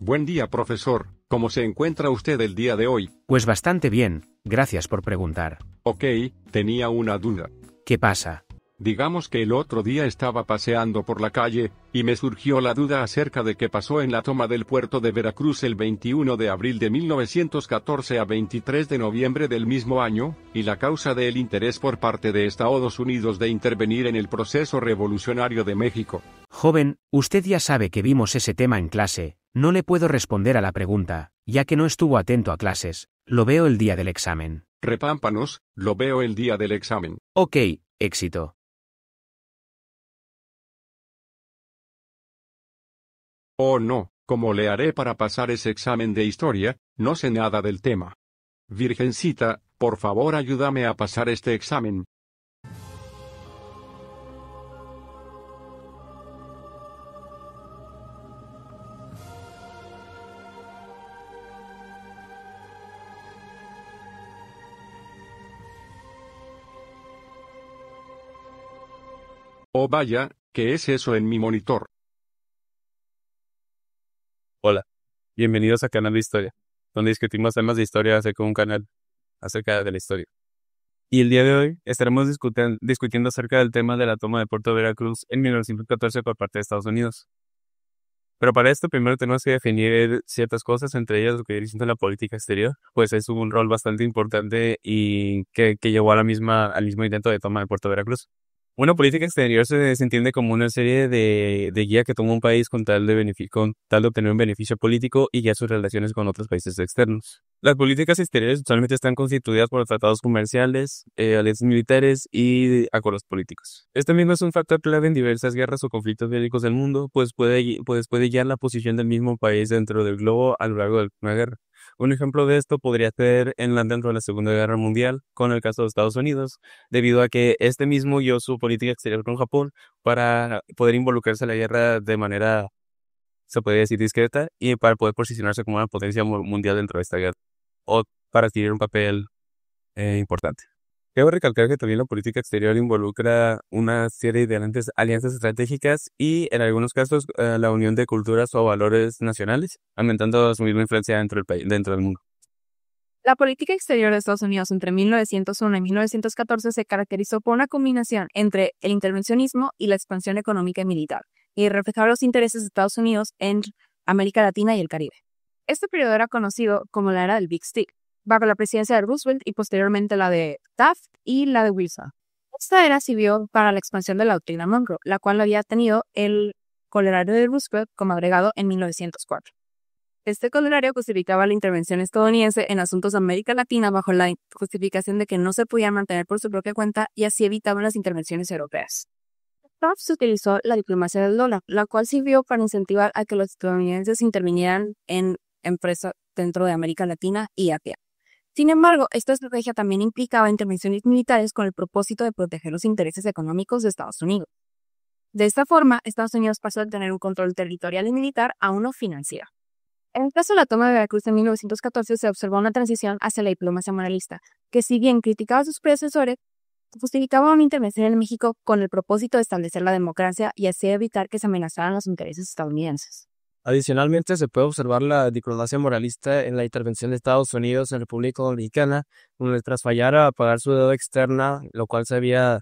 Buen día, profesor. ¿Cómo se encuentra usted el día de hoy? Pues bastante bien, gracias por preguntar. Ok, tenía una duda. ¿Qué pasa? Digamos que el otro día estaba paseando por la calle, y me surgió la duda acerca de qué pasó en la toma del puerto de Veracruz el 21 de abril de 1914 a 23 de noviembre del mismo año, y la causa del interés por parte de Estados Unidos de intervenir en el proceso revolucionario de México. Joven, usted ya sabe que vimos ese tema en clase, no le puedo responder a la pregunta, ya que no estuvo atento a clases, lo veo el día del examen. Repámpanos, lo veo el día del examen. Ok, éxito. Oh no, ¿cómo le haré para pasar ese examen de historia? No sé nada del tema. Virgencita, por favor ayúdame a pasar este examen. Oh vaya, ¿qué es eso en mi monitor? Hola, bienvenidos a Canal de Historia, donde discutimos temas de historia acerca de un canal acerca de la historia. Y el día de hoy estaremos discutiendo acerca del tema de la toma de Puerto Veracruz en 1914 por parte de Estados Unidos. Pero para esto primero tenemos que definir ciertas cosas, entre ellas lo que viene siendo la política exterior, pues es un rol bastante importante y que llevó al mismo intento de toma de Puerto Veracruz. Una política exterior se entiende como una serie de guía que toma un país con tal de obtener un beneficio político y guiar sus relaciones con otros países externos. Las políticas exteriores usualmente están constituidas por tratados comerciales, alianzas militares y acuerdos políticos. Este mismo es un factor clave en diversas guerras o conflictos bélicos del mundo, pues puede guiar la posición del mismo país dentro del globo a lo largo de una guerra. Un ejemplo de esto podría ser dentro de la Segunda Guerra Mundial, con el caso de Estados Unidos, debido a que este mismo guió su política exterior con Japón para poder involucrarse en la guerra de manera, se podría decir, discreta y para poder posicionarse como una potencia mundial dentro de esta guerra, o para adquirir un papel importante. Debo recalcar que también la política exterior involucra una serie de alianzas estratégicas y, en algunos casos, la unión de culturas o valores nacionales, aumentando su misma influencia dentro del mundo. La política exterior de Estados Unidos entre 1901 y 1914 se caracterizó por una combinación entre el intervencionismo y la expansión económica y militar, y reflejaba los intereses de Estados Unidos en América Latina y el Caribe. Este periodo era conocido como la era del Big Stick, bajo la presidencia de Roosevelt y posteriormente la de Taft y la de Wilson. Esta era sirvió para la expansión de la doctrina Monroe, la cual había tenido el corolario de Roosevelt como agregado en 1904. Este corolario justificaba la intervención estadounidense en asuntos de América Latina bajo la justificación de que no se podían mantener por su propia cuenta y así evitaban las intervenciones europeas. Taft se utilizó la diplomacia del dólar, la cual sirvió para incentivar a que los estadounidenses intervinieran en empresas dentro de América Latina y Asia. Sin embargo, esta estrategia también implicaba intervenciones militares con el propósito de proteger los intereses económicos de Estados Unidos. De esta forma, Estados Unidos pasó de tener un control territorial y militar a uno financiero. En el caso de la toma de Veracruz en 1914 se observó una transición hacia la diplomacia moralista, que si bien criticaba a sus predecesores, justificaba una intervención en México con el propósito de establecer la democracia y así evitar que se amenazaran los intereses estadounidenses. Adicionalmente, se puede observar la diplomacia moralista en la intervención de Estados Unidos en República Dominicana, donde tras fallar a pagar su deuda externa, lo cual se había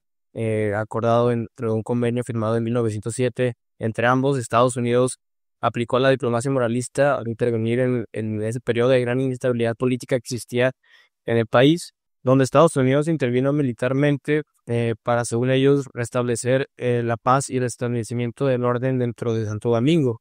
acordado entre un convenio firmado en 1907 entre ambos, Estados Unidos aplicó la diplomacia moralista al intervenir en ese periodo de gran inestabilidad política que existía en el país, donde Estados Unidos intervino militarmente para, según ellos, restablecer la paz y el establecimiento del orden dentro de Santo Domingo.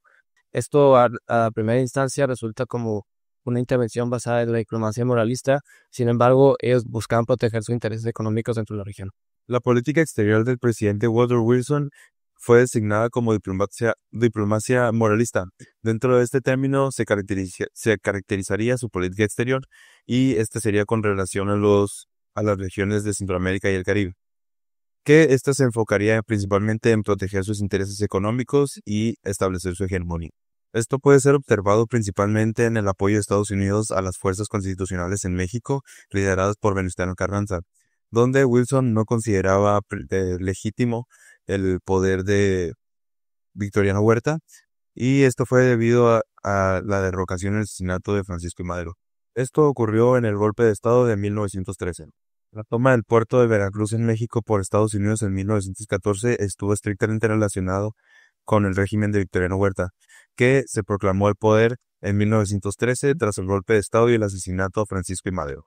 Esto a primera instancia resulta como una intervención basada en la diplomacia moralista, sin embargo, ellos buscaban proteger sus intereses económicos dentro de la región. La política exterior del presidente Woodrow Wilson fue designada como diplomacia moralista. Dentro de este término se caracterizaría su política exterior y esta sería con relación a las regiones de Centroamérica y el Caribe, que esta se enfocaría principalmente en proteger sus intereses económicos y establecer su hegemonía. Esto puede ser observado principalmente en el apoyo de Estados Unidos a las fuerzas constitucionales en México, lideradas por Venustiano Carranza, donde Wilson no consideraba legítimo el poder de Victoriano Huerta, y esto fue debido a la derrocación y el asesinato de Francisco I. Madero. Esto ocurrió en el golpe de Estado de 1913. La toma del puerto de Veracruz en México por Estados Unidos en 1914 estuvo estrictamente relacionado con el régimen de Victoriano Huerta, que se proclamó al poder en 1913 tras el golpe de Estado y el asesinato a Francisco I. Madero.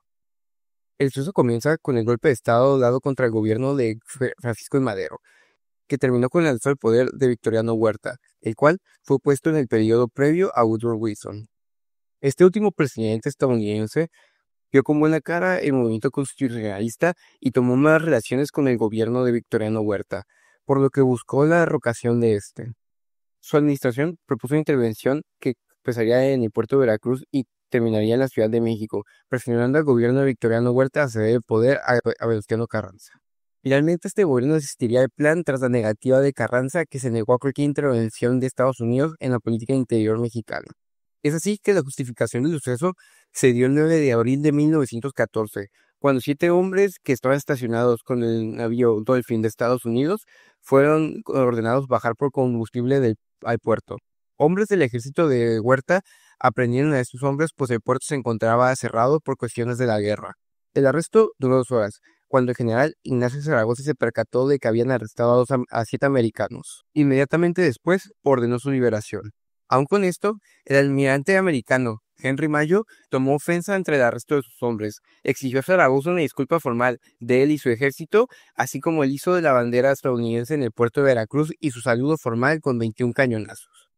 El suceso comienza con el golpe de Estado dado contra el gobierno de Francisco I. Madero, que terminó con el alzado al poder de Victoriano Huerta, el cual fue puesto en el periodo previo a Woodrow Wilson. Este último presidente estadounidense vio con buena cara el movimiento constitucionalista y tomó malas relaciones con el gobierno de Victoriano Huerta, por lo que buscó la derrocación de este. Su administración propuso una intervención que empezaría en el puerto de Veracruz y terminaría en la Ciudad de México, presionando al gobierno de Victoriano Huerta a ceder el poder a Venustiano Carranza. Finalmente, este gobierno desistiría del plan tras la negativa de Carranza, que se negó a cualquier intervención de Estados Unidos en la política interior mexicana. Es así que la justificación del suceso se dio el 9 de abril de 1914, cuando 7 hombres que estaban estacionados con el navío Dolphin de Estados Unidos fueron ordenados bajar por combustible al puerto. Hombres del ejército de Huerta aprendieron a estos hombres, pues el puerto se encontraba cerrado por cuestiones de la guerra. El arresto duró 2 horas, cuando el general Ignacio Zaragoza se percató de que habían arrestado a 7 americanos. Inmediatamente después ordenó su liberación. Aun con esto, el almirante americano Henry Mayo tomó ofensa ante el arresto de sus hombres, exigió a Zaragoza una disculpa formal de él y su ejército, así como el izo de la bandera estadounidense en el puerto de Veracruz y su saludo formal con 21 cañonazos.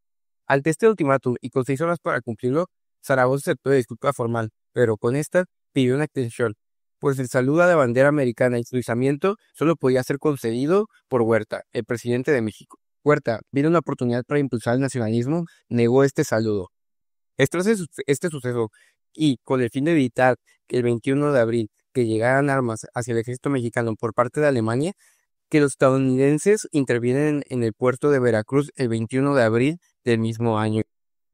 Ante este ultimátum y con 6 horas para cumplirlo, Zaragoza aceptó la disculpa formal, pero con esta pidió una extensión, pues el saludo a la bandera americana y su izamiento solo podía ser concedido por Huerta, el presidente de México. Huerta, viendo una oportunidad para impulsar el nacionalismo, negó este saludo. Tras este suceso, y con el fin de evitar que el 21 de abril que llegaran armas hacia el ejército mexicano por parte de Alemania, que los estadounidenses intervienen en el puerto de Veracruz el 21 de abril del mismo año.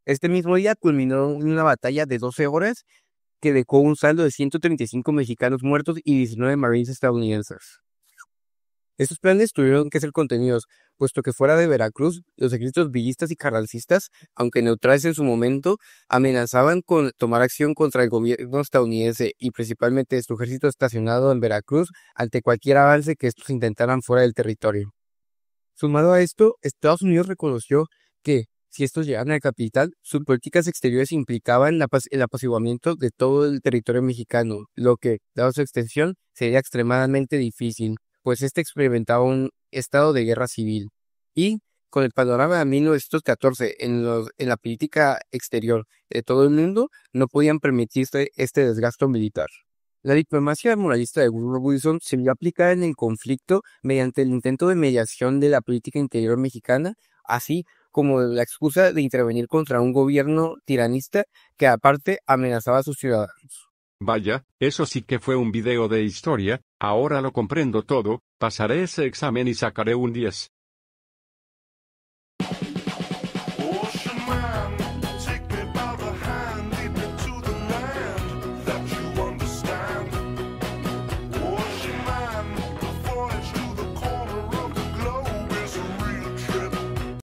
Este mismo día culminó una batalla de 12 horas que dejó un saldo de 135 mexicanos muertos y 19 marines estadounidenses. Estos planes tuvieron que ser contenidos, puesto que fuera de Veracruz, los ejércitos villistas y carrancistas, aunque neutrales en su momento, amenazaban con tomar acción contra el gobierno estadounidense y principalmente su ejército estacionado en Veracruz ante cualquier avance que estos intentaran fuera del territorio. Sumado a esto, Estados Unidos reconoció que, si estos llegaban a la capital, sus políticas exteriores implicaban el apaciguamiento de todo el territorio mexicano, lo que, dado su extensión, sería extremadamente difícil, pues este experimentaba un estado de guerra civil. Y, con el panorama de 1914 en la política exterior de todo el mundo, no podían permitirse este desgasto militar. La diplomacia moralista de Woodrow Wilson se vio aplicada en el conflicto mediante el intento de mediación de la política interior mexicana, así como la excusa de intervenir contra un gobierno tiranista que aparte amenazaba a sus ciudadanos. Vaya, eso sí que fue un video de historia, ahora lo comprendo todo, pasaré ese examen y sacaré un 10.